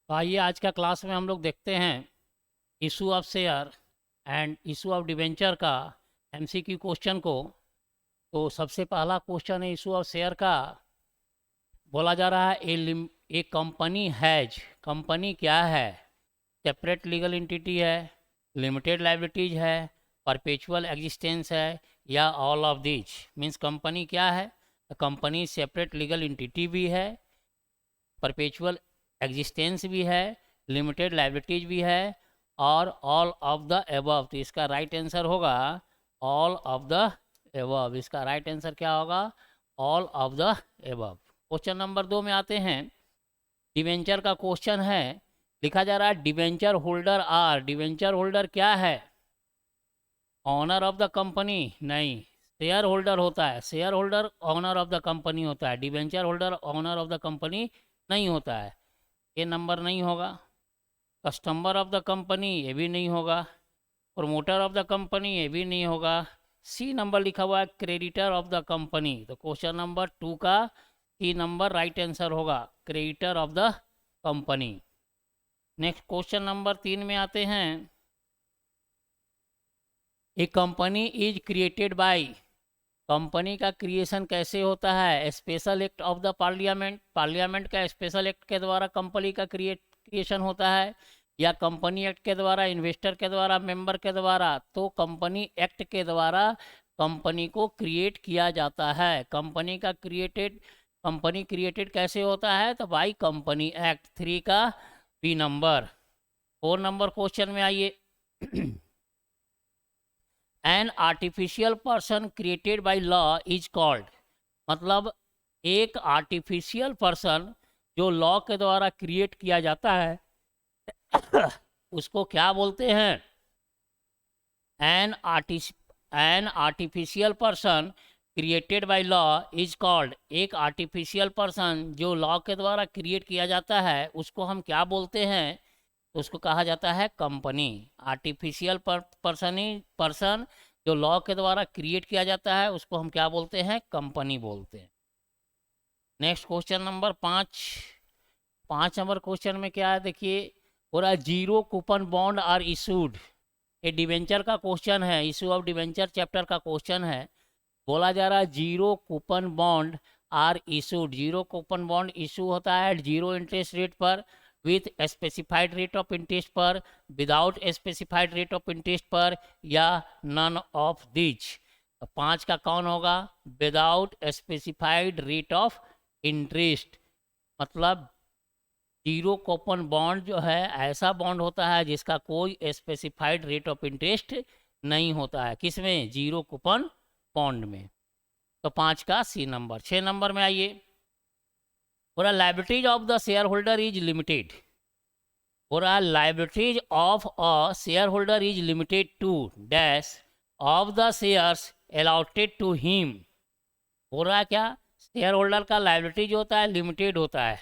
तो आइए आज का क्लास में हम लोग देखते हैं issue of share and issue of debenture का एमसीक्यू क्वेश्चन को। तो सबसे पहला क्वेश्चन है इशू ऑफ शेयर का। बोला जा रहा है ए कंपनी हैज, कंपनी क्या है? सेपरेट लीगल एंटिटी है, लिमिटेड लाइबिलिटीज है, परपेचुअल एग्जिस्टेंस है, या all of this. Means company क्या है? कंपनी सेपरेट लीगल एंटिटी भी है, परपेचुअल एग्जिस्टेंस भी है, लिमिटेड लाइबिलिटीज भी है, और ऑल ऑफ द एबव। तो इसका राइट आंसर होगा ऑल ऑफ द एबव। इसका राइट आंसर क्या होगा? All of the above. Question number 2 में आते हैं। डिवेंचर का क्वेश्चन है। लिखा जा रहा है debenture holder are. Debenture holder क्या है? ऑनर ऑफ द कंपनी नहीं, शेयर होल्डर होता है। Share holder owner of the company होता है, debenture holder owner of the company नहीं होता है। ये नंबर नहीं होगा। कस्टमर ऑफ द कंपनी ये भी नहीं होगा। प्रोमोटर ऑफ द कंपनी ये भी नहीं होगा। सी नंबर लिखा हुआ है क्रेडिटर ऑफ द कंपनी। तो क्वेश्चन नंबर 2 का सी नंबर राइट आंसर होगा, creditor of the company. Next question number 3 में आते हैं। A company is created by. Company का क्रिएशन कैसे होता है? Special act of the parliament. Parliament का स्पेशल एक्ट के द्वारा कंपनी का क्रिएशन होता है, या कंपनी एक्ट के द्वारा, इन्वेस्टर के द्वारा, मेंबर के द्वारा। तो कंपनी एक्ट के द्वारा कंपनी को क्रिएट किया जाता है। कंपनी क्रिएटेड कैसे होता है? तो बाई कंपनी एक्ट। 3 का बी नंबर। 4 नंबर क्वेश्चन में आइए। An artificial person created by law is called. मतलब एक आर्टिफिशियल पर्सन जो लॉ के द्वारा क्रिएट किया जाता है उसको क्या बोलते हैं? An artificial person created by law is called. एक आर्टिफिशियल पर्सन जो लॉ के द्वारा क्रिएट किया जाता है उसको हम क्या बोलते हैं? तो उसको कहा जाता है कंपनी। आर्टिफिशियल पर्सन जो लॉ के द्वारा क्रिएट किया जाता है उसको हम क्या बोलते हैं? कंपनी बोलते हैं। Next question number 5। 5 number question में क्या है देखिए। पूरा zero coupon bond are issued. ये डिवेंचर का क्वेश्चन है, इशू ऑफ डिवेंचर चैप्टर का क्वेश्चन है। बोला जा रहा है zero coupon bond are issued. Zero coupon bond issue होता है जीरो इंटरेस्ट रेट पर, with specified rate of interest पर, without specified rate of interest पर, या नन ऑफ दिच। 5 का कौन होगा? Without specified rate of interest. मतलब जीरो कूपन बॉन्ड जो है ऐसा बॉन्ड होता है जिसका कोई स्पेसिफाइड रेट ऑफ इंटरेस्ट नहीं होता है। किसमें? जीरो कूपन बॉन्ड में। तो 5 का सी नंबर। 6 नंबर में आइए। पूरा liabilities of the share holder is limited. पूरा liabilities of a share holder is limited to dash of the shares allotted to him. पूरा क्या? शेयर होल्डर का लाइबिलिटी जो होता है लिमिटेड होता है।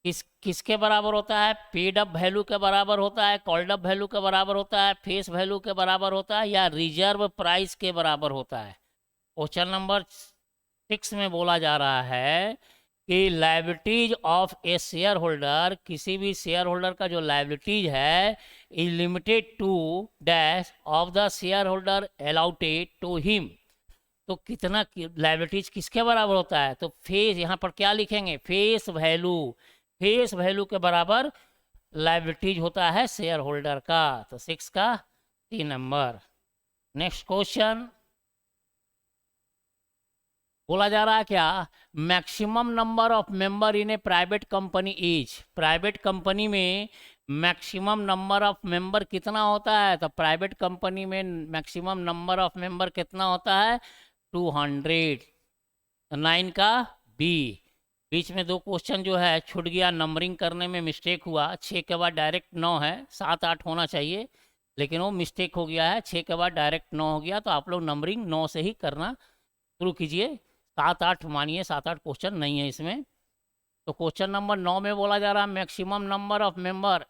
किसके बराबर होता है? पेड अप वैल्यू के बराबर होता है, कॉल्ड अप वैल्यू के बराबर होता है, फेस वैल्यू के बराबर होता है, या रिजर्व प्राइस के बराबर होता है। क्वेश्चन नंबर 6 में बोला जा रहा है कि liabilities of a share holder, किसी भी शेयर होल्डर का जो लाइबिलिटीज है is limited to dash of the share holder allotted to him. तो कितना लाइबिलिटीज किसके बराबर होता है? तो फेस, यहाँ पर क्या लिखेंगे? Face value. फेस वैल्यू के बराबर लाइबिलिटीज होता है शेयर होल्डर का। तो 6 का 3 नंबर। नेक्स्ट क्वेश्चन बोला जा रहा है क्या? Maximum number of member in A private company is. Private company में मैक्सिमम नंबर ऑफ मेंबर कितना होता है? तो प्राइवेट कंपनी में मैक्सिमम नंबर ऑफ मेंबर कितना होता है? 200। 9 का बी। बीच में 2 क्वेश्चन जो है छूट गया, नंबरिंग करने में मिस्टेक हुआ। 6 के बाद डायरेक्ट 9 है, 7 8 होना चाहिए, लेकिन वो मिस्टेक हो गया है। 6 के बाद डायरेक्ट 9 हो गया, तो आप लोग नंबरिंग 9 से ही करना शुरू कीजिए। 7 8 मानिए, 7 8 क्वेश्चन नहीं है इसमें। तो क्वेश्चन नंबर 9 में बोला जा रहा है maximum number of member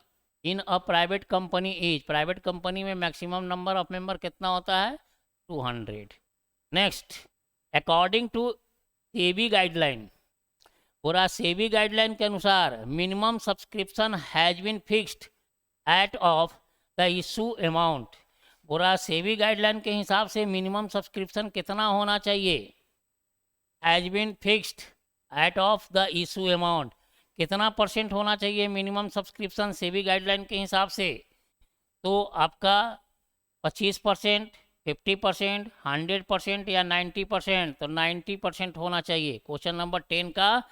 in a private company is. Private company में मैक्सिमम नंबर ऑफ मेंबर कितना होता है? 200। Next, according to SEBI guideline. पूरा सेबी गाइडलाइन के अनुसार minimum subscription has been fixed at of the issue amount. पूरा SEBI guideline के हिसाब से मिनिमम सब्सक्रिप्शन कितना होना चाहिए, has been fixed at of the issue amount, कितना परसेंट होना चाहिए मिनिमम सब्सक्रिप्शन सेबी गाइडलाइन के हिसाब से। तो आपका 25%, 50%, 100% या 90%, तो 90% होना चाहिए। क्वेश्चन नंबर 10 का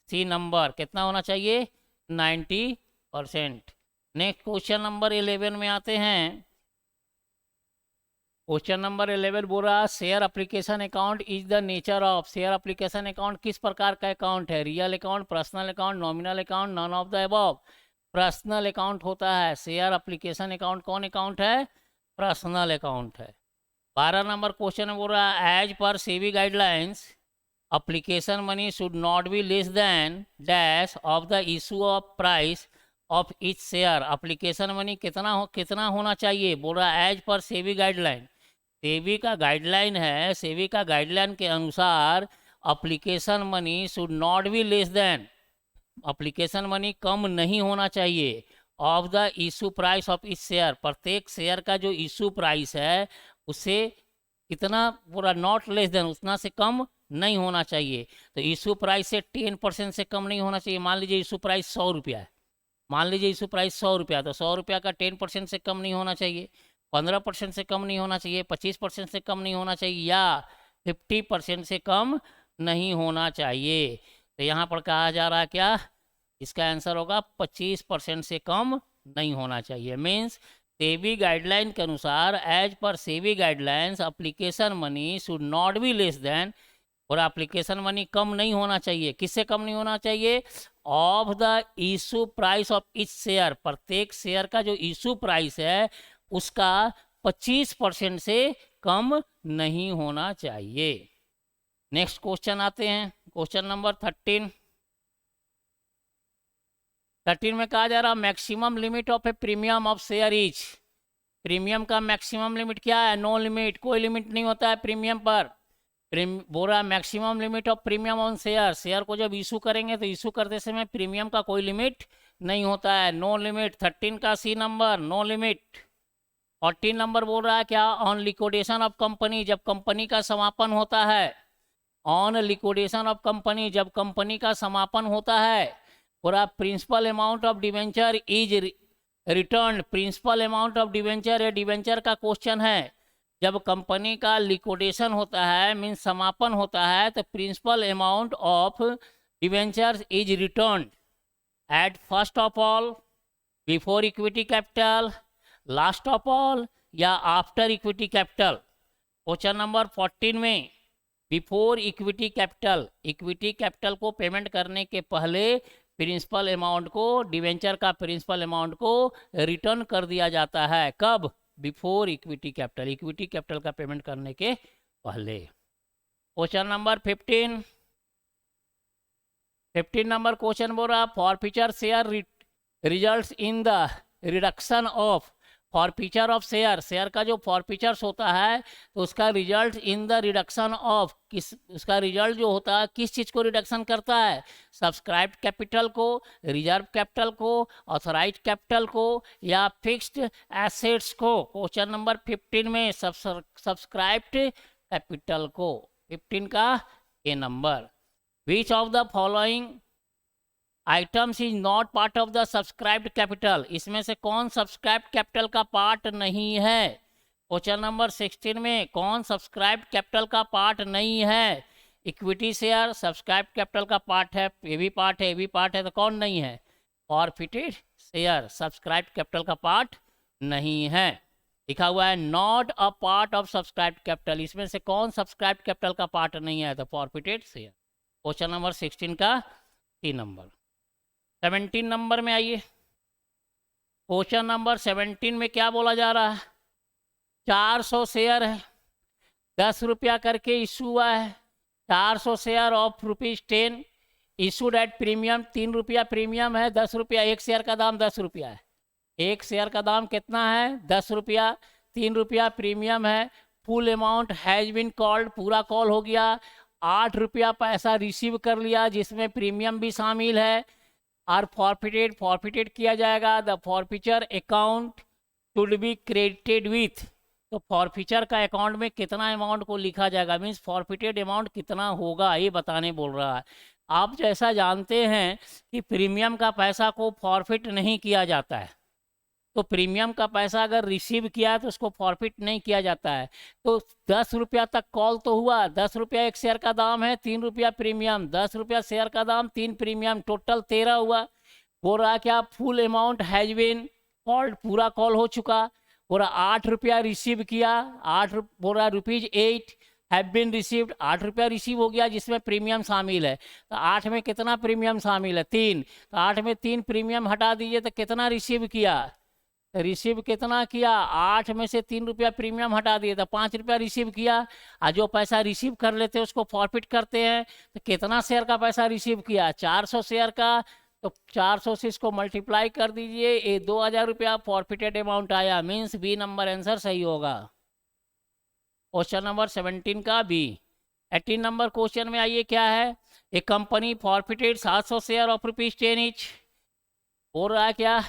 सी नंबर कितना होना चाहिए, 90%। नेक्स्ट क्वेश्चन नंबर 11 में आते हैं। क्वेश्चन नंबर 11 बोल रहा share application account is the nature of. Share application account किस प्रकार का अकाउंट है, real account, personal account, nominal account, none of the above. Personal account होता है। शेयर एप्लीकेशन अकाउंट कौन अकाउंट है, पर्सनल अकाउंट है। 12 नंबर क्वेश्चन बोल रहा as per SEBI guidelines application money should not be less than dash of the issue of price of each share. Application money कितना होना चाहिए, बोल रहा as per SEBI guideline. SEBI का गाइडलाइन है, सेबी का गाइडलाइन के अनुसार application money should not be less than, application money कम नहीं होना चाहिए of the issue price of इस शेयर। प्रत्येक शेयर का जो इशू प्राइस है उससे कितना, पूरा नॉट लेस देन, उतना से कम नहीं होना चाहिए। तो इशू प्राइस से 10% से कम नहीं होना चाहिए। मान लीजिए इशू प्राइस 100 रुपया है, मान लीजिए इशू प्राइस 100 रुपया, तो 100 रुपया का 10% से कम नहीं होना चाहिए, 15% से कम नहीं होना चाहिए, 25% से कम नहीं होना चाहिए, या 50% से कम नहीं होना चाहिए। तो यहाँ पर कहा जा रहा है क्या, इसका आंसर होगा 25% से कम नहीं होना चाहिए। मीन्स सेबी गाइडलाइन के अनुसार as per SEBI guidelines application money should not be less than, और एप्लीकेशन मनी कम नहीं होना चाहिए। किससे कम नहीं होना चाहिए, of the issue price of each share. प्रत्येक शेयर का जो इशू प्राइस है उसका 25% से कम नहीं होना चाहिए। नेक्स्ट क्वेश्चन आते हैं, क्वेश्चन नंबर 13 में कहा जा रहा maximum limit of A premium of share is. Premium का मैक्सिमम लिमिट क्या है, नो लिमिट, कोई लिमिट नहीं होता है प्रीमियम पर। बोल रहा maximum limit of premium on share. Share को जब इशू करेंगे तो इशू करते समय प्रीमियम का कोई लिमिट नहीं होता है, नो लिमिट। 13 का C number, no limit. 14 number बोल रहा है क्या, ऑन लिक्विडेशन ऑफ कंपनी, जब कंपनी का समापन होता है। ऑन लिक्विडेशन ऑफ कंपनी, जब कंपनी का समापन होता है, पूरा principal amount of debenture is return. Principal amount of debenture, ये डिवेंचर का क्वेश्चन है। जब कंपनी का लिक्विडेशन होता है, मीन्स समापन होता है, तो principal amount of debenture is return at first of all, before equity capital, last of all, या after equity capital. Question number 14 में before equity capital, equity capital को पेमेंट करने के पहले प्रिंसिपल अमाउंट को, डिवेंचर का प्रिंसिपल अमाउंट को return कर दिया जाता है। कब, before equity capital, equity capital का पेमेंट करने के पहले। क्वेश्चन नंबर 15 नंबर क्वेश्चन बोल रहा forfeiture share results in the reduction of, forfeiture of share, share का जो फॉरफीचर्स होता है तो उसका result in the reduction of, किस, उसका रिजल्ट जो होता है किस चीज़ को रिडक्शन करता है, सब्सक्राइब्ड कैपिटल को, रिजर्व कैपिटल को, ऑथराइज्ड कैपिटल को, या फिक्स्ड एसेट्स को। क्वेश्चन नंबर 15 में सब्सक्राइब्ड कैपिटल को, 15 का A number. Which of the following items is not part of the subscribed capital, इसमें से कौन सब्सक्राइब्ड कैपिटल का पार्ट नहीं है। क्वेश्चन नंबर 16 में कौन सब्सक्राइब्ड कैपिटल का पार्ट नहीं है। इक्विटी शेयर सब्सक्राइब्ड कैपिटल का पार्ट है, ये भी पार्ट है, ये भी पार्ट है, तो कौन नहीं है, फॉरफिटेड शेयर सब्सक्राइब्ड कैपिटल का पार्ट नहीं है। लिखा हुआ है not a part of subscribed capital, इसमें से कौन सब्सक्राइब्ड कैपिटल का पार्ट नहीं है, तो फॉरफिटेड शेयर। क्वेश्चन नंबर 16 का 3 नंबर। 17 नंबर में आइए, क्वेश्चन नंबर 17 में क्या बोला जा रहा है, 400 शेयर है, 10 रुपया करके इशू हुआ है। 400 share of ₹10 issued at premium, 3 रुपया प्रीमियम है, 10 रुपया, एक शेयर का दाम 10 रुपया है। एक शेयर का दाम कितना है, 10 रुपया, 3 रुपया प्रीमियम है। Full amount has been called, पूरा कॉल हो गया। ₹8 पैसा रिसीव कर लिया जिसमें प्रीमियम भी शामिल है, और फॉरफिटेड किया जाएगा। The forfeiture account should be credited with, तो फॉरफीचर का अकाउंट में कितना अमाउंट को लिखा जाएगा, मीन्स फॉरफिटेड अमाउंट कितना होगा ये बताने बोल रहा है। आप जैसा जानते हैं कि प्रीमियम का पैसा को फॉरफिट नहीं किया जाता है, तो प्रीमियम का पैसा अगर रिसीव किया है तो उसको फॉरफिट नहीं किया जाता है। तो ₹10 तक कॉल तो हुआ, ₹10 एक शेयर का दाम है, ₹3 प्रीमियम, ₹10 शेयर का दाम, 3 प्रीमियम, टोटल 13 हुआ। बोल रहा क्या full amount has been called, पूरा कॉल हो चुका। बोल रहा ₹8 रिसीव किया, बोल रहा ₹8 हैव बीन रिसीव्ड, ₹8 रिसीव हो गया जिसमें प्रीमियम शामिल है। तो 8 में कितना प्रीमियम शामिल है, 3, तो 8 में 3 प्रीमियम हटा दीजिए तो कितना रिसीव किया, रिसीव कितना किया, 8 में से ₹3 प्रीमियम हटा दिए तो ₹5 रिसीव किया। और जो पैसा रिसीव कर लेते हैं उसको फॉरफिट करते हैं, तो कितना शेयर का पैसा रिसीव किया, 400 शेयर का, तो 400 से इसको मल्टीप्लाई कर दीजिए, ये ₹2000 फॉरफिटेड अमाउंट आया, मीन्स बी नंबर आंसर सही होगा। क्वेश्चन नंबर 17 का बी। 18 नंबर क्वेश्चन में आइए क्या है, एक company forfeited 700 share of ₹10 each. हो रहा है क्या,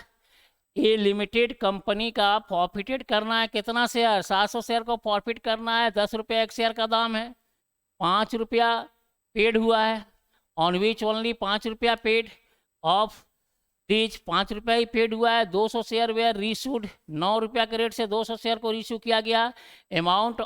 ये लिमिटेड कंपनी का फॉरफिटेड करना है कितना शेयर, 700 शेयर को फॉरफिट करना है, ₹10 एक शेयर का दाम है, ₹5 पेड हुआ है, on which only ₹5 paid, of these ₹5 he paid हुआ है। 200 शेयर वेयर रीशूड, ₹9 के रेट से 200 शेयर को रीशू किया गया। अमाउंट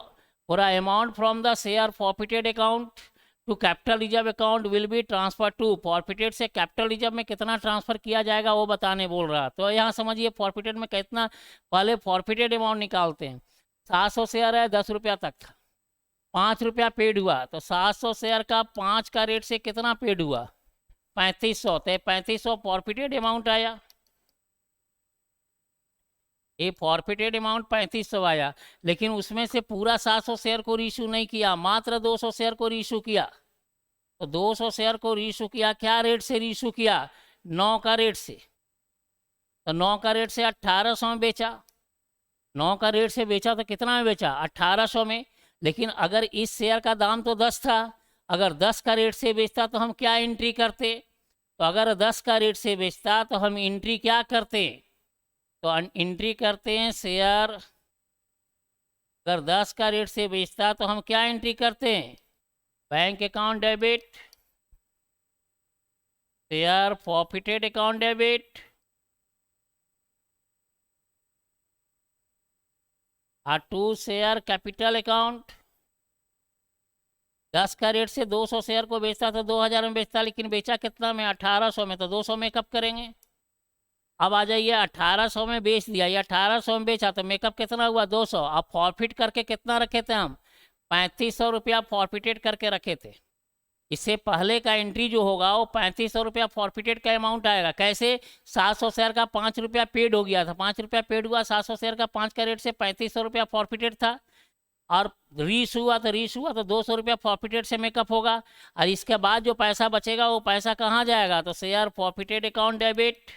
और amount from the share forfeited account to capital reserve account will be transfer to, forfeited से कैपिटल रिजर्व में कितना ट्रांसफर किया जाएगा वो बताने बोल रहा। तो यहाँ समझिए फॉरफिटेड में कितना, पहले फॉरफिटेड अमाउंट निकालते हैं। 700 शेयर है, ₹10 तक था, ₹5 पेड हुआ, तो 700 शेयर का 5 का रेट से कितना पेड हुआ, 3500, तो 3500 फॉरफिटेड अमाउंट आया, ये फॉरफिटेड अमाउंट 3500 आया। लेकिन उसमें से पूरा 700 शेयर को रीशू नहीं किया, मात्र 200 शेयर को रीशू किया। तो 200 शेयर को रीशू किया, क्या रेट से रीशू किया, 9 का रेट से, तो 9 का रेट से 1800 में बेचा, 9 का रेट से बेचा तो कितना में बेचा, 1800 में। लेकिन अगर इस शेयर का दाम तो 10 था, अगर 10 का रेट से बेचता तो हम क्या एंट्री करते, तो अगर 10 का रेट से बेचता तो हम एंट्री क्या करते, तो एंट्री करते हैं शेयर, अगर 10 का रेट से बेचता तो हम क्या एंट्री करते हैं, bank account debit, share forfeited account debit, और 2 शेयर कैपिटल अकाउंट। 10 का रेट से 200 शेयर को बेचता तो 2000 में बेचता, लेकिन बेचा कितना में, 1800 में, तो 200 मेकअप करेंगे। अब आ जाइए 1800 में बेच दिया, ये 1800 में बेचा तो मेकअप कितना हुआ, 200। अब फॉरफिट करके कितना रखे थे हम, ₹3500 फॉरफिटेड करके रखे थे। इससे पहले का एंट्री जो होगा वो ₹3500 फॉरफिटेड का अमाउंट आएगा। कैसे, 700 शेयर का ₹5 पेड हो गया था, ₹5 पेड हुआ, 700 शेयर का 5 का रेट से ₹3500 फॉरफिटेड था, और रीस हुआ तो ₹200 फॉरफिटेड से मेकअप होगा। और इसके बाद जो पैसा बचेगा वो पैसा कहाँ जाएगा, तो शेयर फॉरफिटेड अकाउंट डेबिट,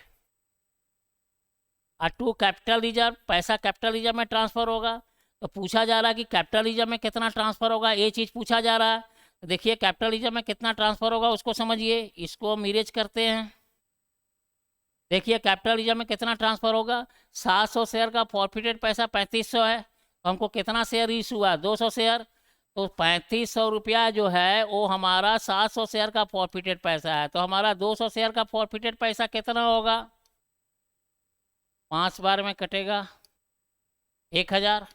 और 2 कैपिटल रिजर्व, पैसा कैपिटल रिजर्व में ट्रांसफर होगा। तो पूछा जा रहा है कि कैपिटल रिजर्व में कितना ट्रांसफर होगा, ये चीज़ पूछा जा रहा है। तो देखिए कैपिटल रिजर्व में कितना ट्रांसफर होगा उसको समझिए, इसको हम इरेज करते हैं। देखिए कैपिटल रिजर्व में कितना ट्रांसफर होगा, 700 शेयर का फॉरफिटेड पैसा 3500 है, तो हमको कितना शेयर इशू हुआ, 200 शेयर, तो ₹3500 जो है वो हमारा 700 शेयर का फॉरफिटेड पैसा है। तो हमारा 200 शेयर का फॉरफिटेड पैसा कितना होगा, 5 बार में कटेगा 1000,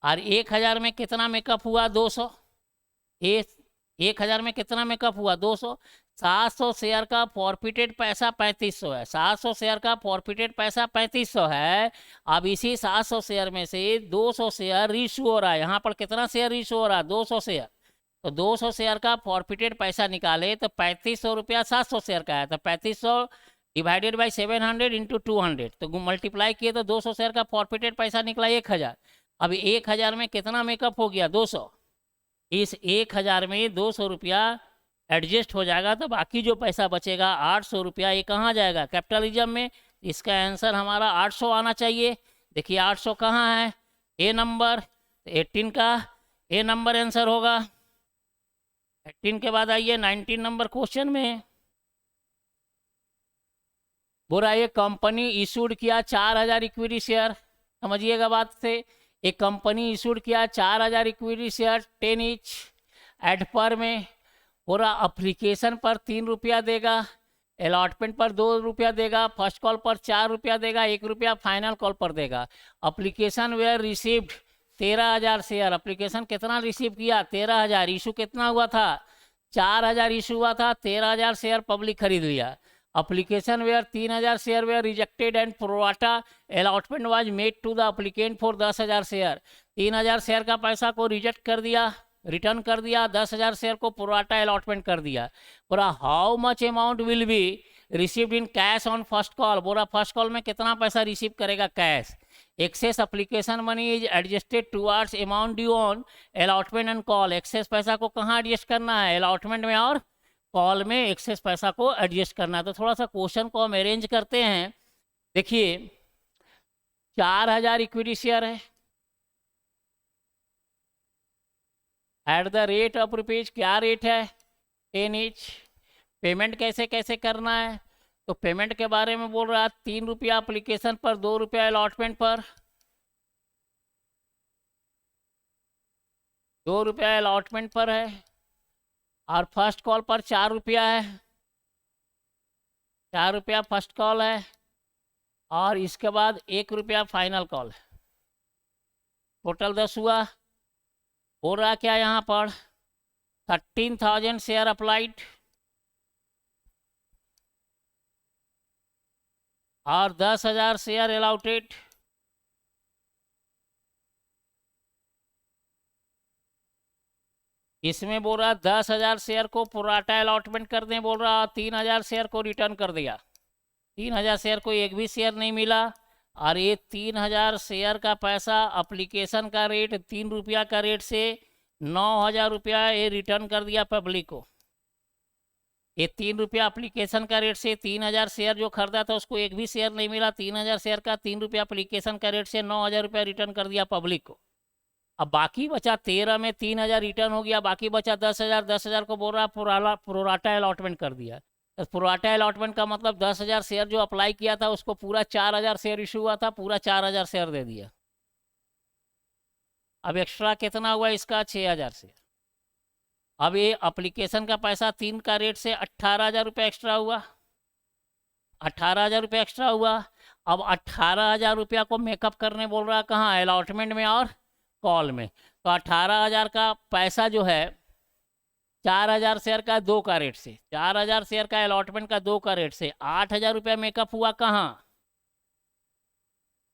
और 1000 में कितना मेकअप हुआ, 200, 1000 में कितना मेकअप हुआ, 200। 700 शेयर का फॉरफिटेड पैसा 3500 है, 700 शेयर का फॉरफिटेड पैसा 3500 है। अब इसी 700 शेयर में से 200 शेयर रीशू हो रहा है, यहाँ पर कितना शेयर रीशू हो रहा है, 200 शेयर। तो 200 शेयर का फॉरफिटेड पैसा निकाले तो ₹3500 700 शेयर का है, तो 3500 डिवाइडेड बाई 700 इंटू 200, तो मल्टीप्लाई किए तो 200 शेयर का फॉरफिटेड पैसा निकला 1000। अब 1000 में कितना मेकअप हो गया, 200, इस 1000 में ₹200 एडजस्ट हो जाएगा, तो बाकी जो पैसा बचेगा ₹800 ये कहाँ जाएगा, कैपिटल रिजर्व में। इसका आंसर हमारा 800 आना चाहिए। देखिए 800 कहाँ है, ए नंबर, 18 का ए नंबर आंसर होगा। 18 के बाद आइए 19 नंबर क्वेश्चन में। बोला ये कंपनी इशूड किया 4000 इक्विटी शेयर, समझिएगा बात से। एक कंपनी इशूड किया 4000 इक्विटी शेयर 10 ईच एट पर में। बोला अप्लीकेशन पर 3 रुपया देगा, अलॉटमेंट पर 2 रुपया देगा, फर्स्ट कॉल पर 4 रुपया देगा, 1 रुपया फाइनल कॉल पर देगा। Application were received 13,000 share. Application कितना रिसीव किया? 13,000। इशू कितना हुआ था? 4,000 इशू हुआ था, 13,000 शेयर पब्लिक खरीद लिया। Application were 3,000 share were rejected and pro rata allotment was made to the applicant for 10,000 share. 3,000 share का पैसा को रिजेक्ट कर दिया, रिटर्न कर दिया, 10,000 शेयर को प्रोराटा अलॉटमेंट कर दिया। बोला how much amount will be received in cash on first call. बोला फर्स्ट कॉल में कितना पैसा रिसीव करेगा cash. Excess application money is adjusted towards amount due on allotment and call. Excess पैसा को कहाँ एडजस्ट करना है? अलॉटमेंट में और कॉल में एक्सेस पैसा को एडजस्ट करना है। तो थोड़ा सा क्वेश्चन को हम अरेंज करते हैं। देखिए 4,000 इक्विटी शेयर है at the rate of rupees, क्या रेट है? 10 ईच। पेमेंट कैसे कैसे करना है? तो पेमेंट के बारे में बोल रहा है 3 रुपया अप्लीकेशन पर, 2 रुपया अलॉटमेंट पर। 2 रुपया अलॉटमेंट पर है और फर्स्ट कॉल पर 4 रुपया है। 4 रुपया फर्स्ट कॉल है और इसके बाद 1 रुपया फाइनल कॉल है। टोटल 10 हुआ। हो रहा क्या यहाँ पर? 13,000 शेयर अप्लाइड और 10,000 शेयर अलॉटेड। इसमें बोल रहा 10,000 शेयर को प्रोराटा अलॉटमेंट कर दें, बोल रहा 3,000 शेयर को रिटर्न कर दिया। 3,000 शेयर को एक भी शेयर नहीं मिला और ये 3,000 शेयर का पैसा अप्लीकेशन का रेट 3 रुपया का रेट से 9,000 रुपया ये रिटर्न कर दिया पब्लिक को। ये 3 रुपया अप्लीकेशन का रेट से 3,000 शेयर जो खरीदा था उसको एक भी शेयर नहीं मिला। 3,000 शेयर का 3 रुपया अप्लीकेशन का रेट से 9,000 रुपया रिटर्न कर दिया पब्लिक को। अब बाकी बचा 13 में 3,000 रिटर्न हो गया, बाकी बचा 10,000। 10,000 को बोल रहा प्रोराटा अलॉटमेंट कर दिया। तो प्रोराटा अलॉटमेंट का मतलब 10,000 शेयर जो अप्लाई किया था उसको पूरा 4,000 शेयर इशू हुआ था, पूरा 4,000 शेयर दे दिया। अब एक्स्ट्रा कितना हुआ इसका? 6,000 शेयर। अब ये अप्लीकेशन का पैसा 3 का रेट से 18,000 रुपये एक्स्ट्रा हुआ। 18,000 रुपये एक्स्ट्रा हुआ। अब 18,000 रुपया को मेकअप करने बोल रहा कहाँ? अलॉटमेंट में और कॉल में। तो 18,000 का पैसा जो है 4,000 शेयर का 2 का रेट से, 4,000 शेयर का अलॉटमेंट का 2 का रेट से 8,000 रुपया मेकअप हुआ कहाँ?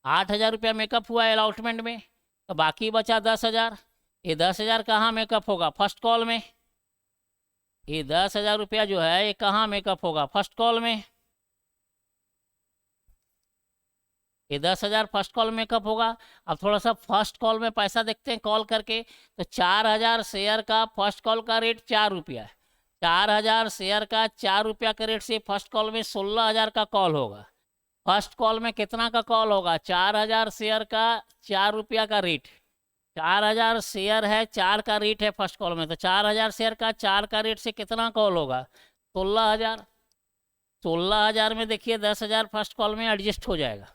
8,000 रुपया मेकअप हुआ अलॉटमेंट में। तो बाकी बचा 10,000। ये 10,000 कहाँ मेकअप होगा? फर्स्ट कॉल में। ये 10,000 रुपया जो है ये कहाँ मेकअप होगा? फर्स्ट कॉल में। ये 10,000 फर्स्ट कॉल मेकअप होगा। अब थोड़ा सा फर्स्ट कॉल में पैसा देखते हैं कॉल करके। तो 4,000 शेयर का फर्स्ट कॉल का रेट 4 रुपया है। 4,000 शेयर का 4 रुपया के रेट से फर्स्ट कॉल में 16,000 का कॉल होगा। फर्स्ट कॉल में कितना का कॉल होगा? 4,000 शेयर का 4 रुपया का रेट। 4,000 शेयर है, 4 का रेट है फर्स्ट कॉल में। तो 4,000 शेयर का 4 का रेट से कितना कॉल होगा? 16,000। 16,000 में देखिए 10,000 फर्स्ट कॉल में एडजस्ट हो जाएगा।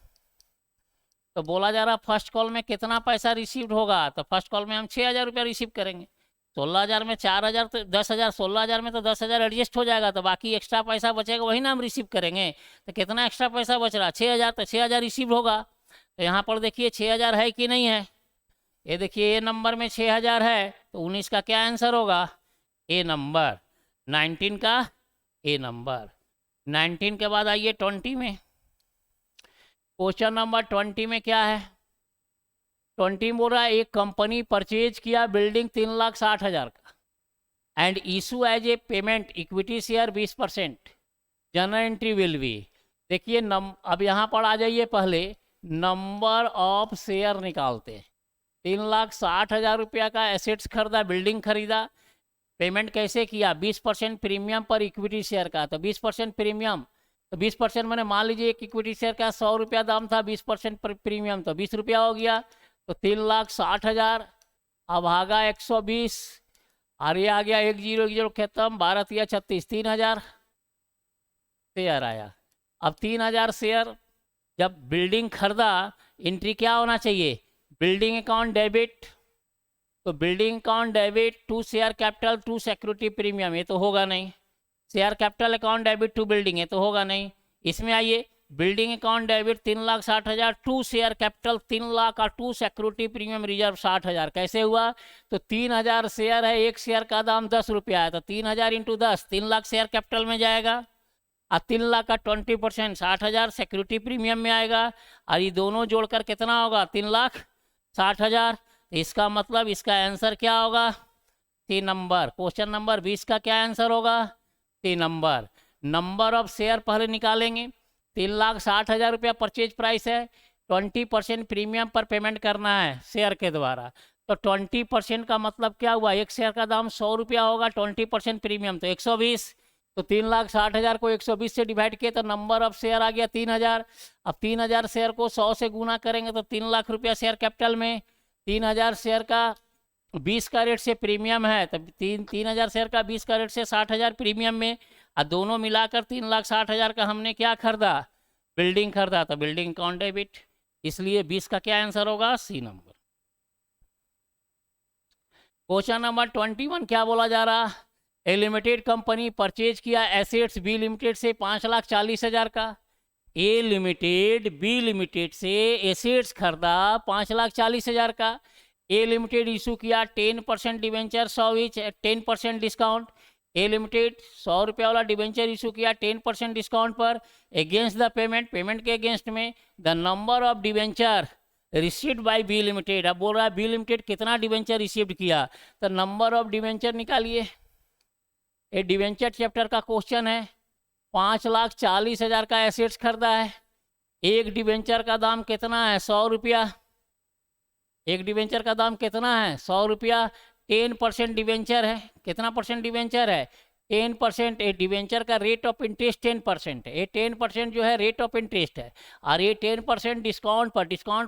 तो बोला जा रहा फर्स्ट कॉल में कितना पैसा रिसीव्ड होगा? तो फर्स्ट कॉल में हम 6,000 रुपया रिसीव करेंगे। 16,000 में 4,000 तो 10,000, 16,000 में तो 10,000 एडजस्ट हो जाएगा। तो बाकी एक्स्ट्रा पैसा बचेगा वही ना हम रिसीव करेंगे। तो कितना एक्स्ट्रा पैसा बच रहा? 6,000। तो 6,000 रिसीव होगा। तो यहाँ पर देखिए 6,000 है कि नहीं है? ये देखिए ये नंबर में 6,000 है। तो 19 का क्या आंसर होगा? ए नंबर। 19 का ए नंबर। 19 के बाद आइए 20 में। क्वेश्चन नंबर 20 में क्या है? 20 बोल रहा है एक कंपनी परचेज किया बिल्डिंग 3,60,000 का and issue as a payment equity share 20%। General entry will be. देखिए अब यहाँ पर आ जाइए, पहले नंबर ऑफ शेयर निकालते हैं। 3,60,000 रुपया का एसेट्स खरीदा, बिल्डिंग खरीदा। पेमेंट कैसे किया? 20% प्रीमियम पर इक्विटी शेयर का। तो 20% प्रीमियम, तो 20% मैंने मान लीजिए एक इक्विटी शेयर का 100 रुपया दाम था, 20% पर प्रीमियम तो 20 रुपया हो गया। तो 3,60,000 अब भागा 120 और ये आ गया 1010 खत्म, 12 या 36, 3000 शेयर आया। अब 3000 शेयर जब बिल्डिंग खरीदा, एंट्री क्या होना चाहिए, बिल्डिंग अकाउंट डेबिट। तो building account debit to share capital to security premium, ये तो होगा नहीं। Share capital account debit to building, ये तो होगा नहीं। इसमें आइए, building account debit 3,60,000 to share capital 3 lakh और टू सिक्योरिटी प्रीमियम रिजर्व 60,000, कैसे हुआ। तो 3000 शेयर है, एक शेयर का दाम 10 रुपया है, तो 3000 इंटू 10 3 लाख शेयर कैपिटल में जाएगा, और 3 लाख का 20% 60,000 सिक्योरिटी प्रीमियम में आएगा, और ये दोनों जोड़कर कितना होगा, 3,60,000। इसका मतलब इसका आंसर क्या होगा, 3 नंबर। क्वेश्चन नंबर 20 का क्या आंसर होगा, 3 नंबर। नंबर ऑफ शेयर पहले निकालेंगे। 3,60,000 रुपया परचेज प्राइस है, 20% प्रीमियम पर पेमेंट करना है शेयर के द्वारा। तो 20% का मतलब क्या हुआ, एक शेयर का दाम 100 रुपया होगा, 20% प्रीमियम तो 120। तो 3,60,000 को 120 से डिवाइड किए तो नंबर ऑफ शेयर आ गया 3000। अब 3000 शेयर को 100 से गुना करेंगे तो 3 लाख रुपया शेयर कैपिटल में। 3000 शेयर का 20 का रेट से प्रीमियम है, तो 3000 शेयर का 20 का रेट से 60,000 प्रीमियम में, और दोनों मिलाकर 3,60,000 का हमने क्या खरीदा, बिल्डिंग खरीदा, तो बिल्डिंग अकाउंट डेबिट। इसलिए 20 का क्या आंसर होगा, सी नंबर। क्वेश्चन नंबर 21 क्या बोला जा रहा, ए लिमिटेड कंपनी परचेज किया एसेट्स बी लिमिटेड से 5,40,000 का। ए लिमिटेड बी लिमिटेड से एसेट्स खरीदा 5,40,000 का। ए लिमिटेड इशू किया 10% debenture 100 each 10% discount. A limited 100 रुपये वाला डिवेंचर इशू किया 10% डिस्काउंट पर, अगेंस्ट द पेमेंट के अगेंस्ट में the number of debenture received by B limited. अब बोल रहा है बी लिमिटेड कितना डिवेंचर रिसीव्ड किया, तो नंबर ऑफ डिवेंचर निकालिए। ये डिवेंचर चैप्टर का क्वेश्चन है। 5,40,000 का एसेट्स खरीदा है, एक डिवेंचर का दाम कितना है, 100 रुपया। एक डिवेंचर का दाम कितना है, 100 रुपया। 10% डिवेंचर है, कितना परसेंट डिवेंचर है, 10%। ये डिवेंचर का रेट ऑफ इंटरेस्ट 10% है, ये 10% जो है रेट ऑफ इंटरेस्ट है, और ये 10% डिस्काउंट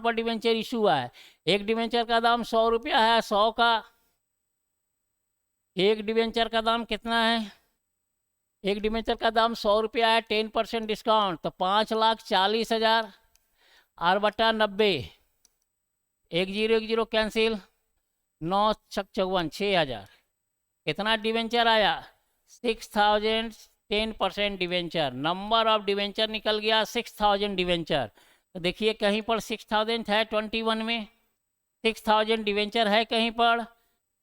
पर डिवेंचर इशू हुआ है। एक डिवेंचर का दाम 100 रुपया है, 100 का एक डिवेंचर का दाम कितना है, एक डिवेंचर का दाम 100 रुपया है, 10% डिस्काउंट, तो 5,40,000 आर बटा 90, 1010 कैंसिल, 9 छक 54, 6,000। कितना डिवेंचर आया, 6,000, 10% डिवेंचर। नंबर ऑफ डिवेंचर निकल गया 6,000 डिवेंचर। तो देखिए कहीं पर 6,000 है 21 में, 6,000 डिवेंचर है कहीं पर,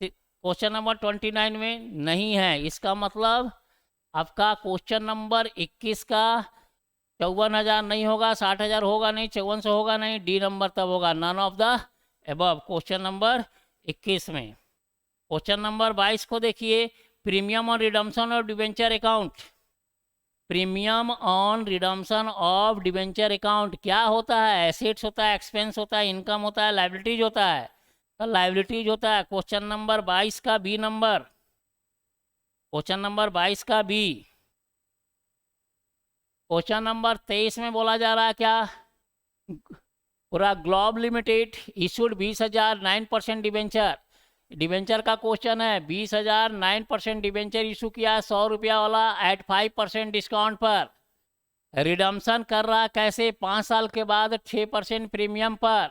क्वेश्चन नंबर 29 में नहीं है। इसका मतलब आपका क्वेश्चन नंबर 21 का 54,000 नहीं होगा, 60,000 होगा नहीं, 5400 होगा नहीं, डी नंबर तब होगा, none of the above. Question number 21 में। क्वेश्चन नंबर 22 को देखिए, premium on redemption of debenture account. Premium on redemption of debenture account क्या होता है, एसेट्स होता है, एक्सपेंस होता है, इनकम होता है, लाइबिलिटीज होता है, तो लाइबिलिटीज होता है। क्वेश्चन नंबर 22 का बी नंबर, क्वेश्चन नंबर 22 का बी। क्वेश्चन नंबर 23 में बोला जा रहा है क्या, पूरा globe limited issued 20,000 9% debenture. Debenture का क्वेश्चन है, 20,000 9% डिवेंचर इशू किया 100 रुपया वाला एट 5% डिस्काउंट पर। रिडम्पशन कर रहा कैसे, 5 साल के बाद 6% प्रीमियम पर।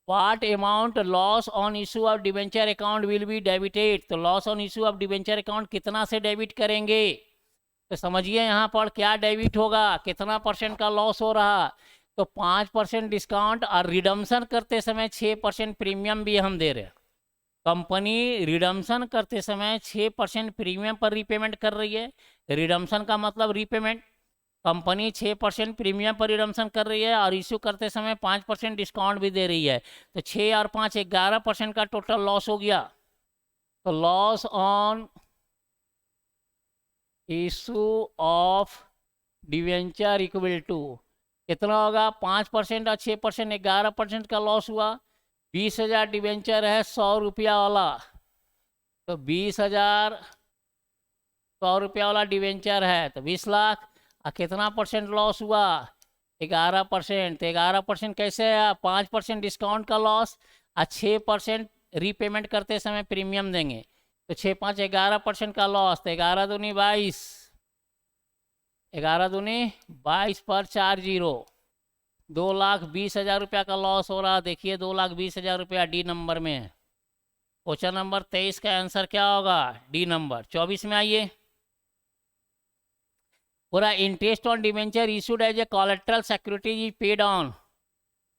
What amount loss on issue of debenture account will be debited. तो loss on issue of debenture account कितना से डेबिट करेंगे, तो समझिए यहाँ पर क्या डेबिट होगा, कितना परसेंट का लॉस हो रहा, तो 5% डिस्काउंट, और रिडम्पशन करते समय 6% प्रीमियम भी हम दे रहे हैं। कंपनी रिडम्पशन करते समय 6% प्रीमियम पर रीपेमेंट कर रही है। रिडम्पशन का मतलब रीपेमेंट। कंपनी 6% प्रीमियम पर रिडम्पशन कर रही है और इश्यू करते समय 5% डिस्काउंट भी दे रही है, तो 6 और 5 11% का टोटल लॉस हो गया। तो loss on issue of debenture equal to कितना होगा, 5% और 6% 11% का लॉस हुआ। 20,000 डिवेंचर है 100 रुपया वाला, तो 20,000 100 रुपया वाला डिवेंचर है, तो 20 लाख। और कितना परसेंट लॉस हुआ, 11%। तो 11% कैसे है, 5% डिस्काउंट का लॉस और 6% रीपेमेंट करते समय प्रीमियम देंगे, तो 6 5 11% का लॉस, तो 11 दूनी 22, 11 दूनी 22 पर 4 जीरो, 2,20,000 रुपया का लॉस हो रहा। देखिए 2,20,000 रुपया डी नंबर में है। क्वेश्चन नंबर 23 का आंसर क्या होगा? D number. 24 में आइए, पूरा interest on debenture issued as a collateral securities is paid on.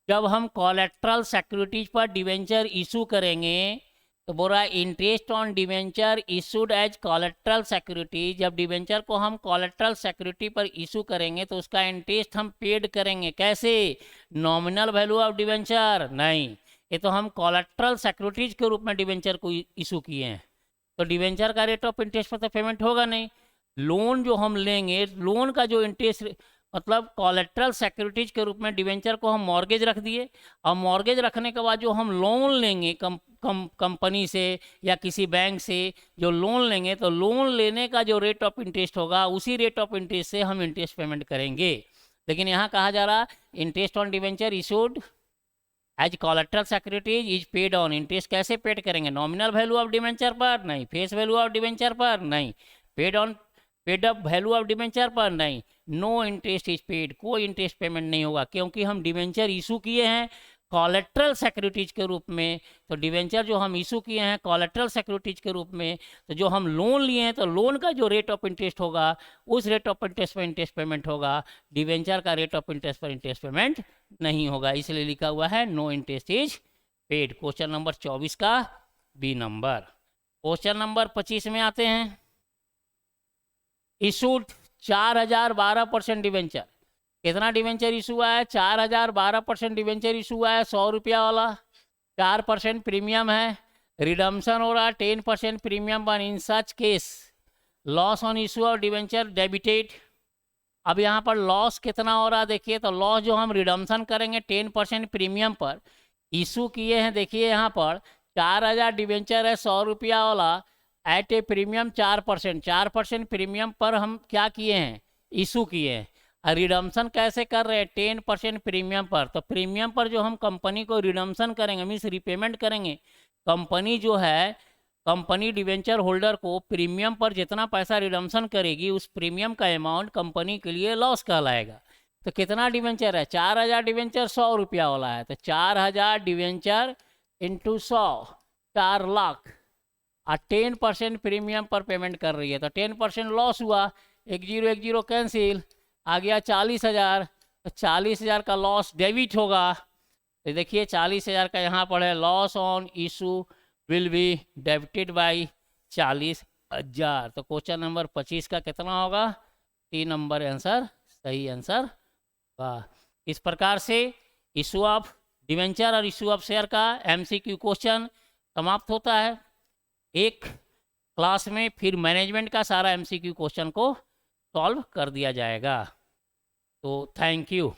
जब हम कोलेट्रल सिक्योरिटीज पर डिवेंचर इशू करेंगे तो बोला interest on debenture issued as collateral security, जब डिवेंचर को हम कोलेट्रल सिक्योरिटी पर इशू करेंगे तो उसका इंटरेस्ट हम पेड करेंगे। कैसे? नॉमिनल वैल्यू ऑफ डिवेंचर नहीं, ये तो हम कोलेट्रल सिक्योरिटीज के रूप में डिवेंचर को इशू किए हैं, तो डिवेंचर का रेट ऑफ इंटरेस्ट पर तो पेमेंट होगा नहीं। लोन जो हम लेंगे, लोन का जो इंटरेस्ट, मतलब कोलेट्रल सिक्योरिटीज के रूप में डिवेंचर को हम मॉर्गेज रख दिए, और मॉर्गेज रखने के बाद जो हम लोन लेंगे कंपनी से या किसी बैंक से जो लोन लेंगे, तो लोन लेने का जो रेट ऑफ इंटरेस्ट होगा उसी रेट ऑफ इंटरेस्ट से हम इंटरेस्ट पेमेंट करेंगे। लेकिन यहाँ कहा जा रहा interest on debenture issued as collateral securities is paid on. Interest कैसे पेड करेंगे? नॉमिनल वैल्यू ऑफ डिवेंचर पर नहीं, फेस वैल्यू ऑफ डिवेंचर पर नहीं, paid on paid up value of debenture पर नहीं, नो इंटरेस्ट इज पेड, कोई interest payment नहीं होगा, क्योंकि हम डिवेंचर इशू किए हैं कोलेट्रल सिक्योरिटीज के रूप में। तो डिवेंचर जो हम इशू किए हैं कोलेट्रल सिक्योरिटीज के रूप में, तो जो हम लोन लिए हैं तो लोन का जो रेट ऑफ इंटरेस्ट होगा उस रेट ऑफ इंटरेस्ट पर इंटरेस्ट पेमेंट होगा, डिवेंचर का रेट ऑफ इंटरेस्ट पर इंटरेस्ट पेमेंट नहीं होगा, इसलिए लिखा हुआ है no interest is paid. Question number 24 का बी नंबर। क्वेश्चन नंबर 25 में आते हैं। Issued 4,012% debenture. कितना डिवेंचर इशू हुआ है? 4,012% डिवेंचर इशू हुआ है, 100 रुपया वाला, 4% प्रीमियम है, रिडम्शन हो रहा है 10% प्रीमियम पर। In such case loss on issue of debenture debited. अब यहाँ पर लॉस कितना हो रहा है देखिए, तो लॉस जो हम रिडम्शन करेंगे 10% प्रीमियम पर इशू किए हैं, देखिए यहाँ पर 4,000 डिवेंचर है 100 रुपया वाला, एट ए प्रीमियम 4%, 4% प्रीमियम पर हम क्या किए हैं? इशू किए हैं। रिडम्शन कैसे कर रहे हैं? 10% प्रीमियम पर। तो प्रीमियम पर जो हम कंपनी को रिडम्शन करेंगे मीन्स रिपेमेंट करेंगे, कंपनी जो है, कंपनी डिवेंचर होल्डर को प्रीमियम पर जितना पैसा रिडम्शन करेगी उस प्रीमियम का अमाउंट कंपनी के लिए लॉस कहलाएगा। तो कितना डिवेंचर है? 4,000 डिवेंचर 100 रुपया वाला है, तो 4,000 डिवेंचर इंटू 100, 4 लाख, और 10% प्रीमियम पर पेमेंट कर रही है, तो 10% लॉस हुआ, 1010 कैंसिल, आ गया 40,000, तो 40,000 का लॉस डेबिट होगा। तो देखिए 40,000 का यहाँ पर है, loss on issue will be debited by 40,000। तो क्वेश्चन नंबर 25 का कितना होगा? 3 नंबर आंसर सही आंसर होगा। इस प्रकार से इशू ऑफ डिवेंचर और इशू ऑफ शेयर का MCQ क्वेश्चन समाप्त होता है एक क्लास में। फिर मैनेजमेंट का सारा MCQ क्वेश्चन को सॉल्व कर दिया जाएगा। तो थैंक यू।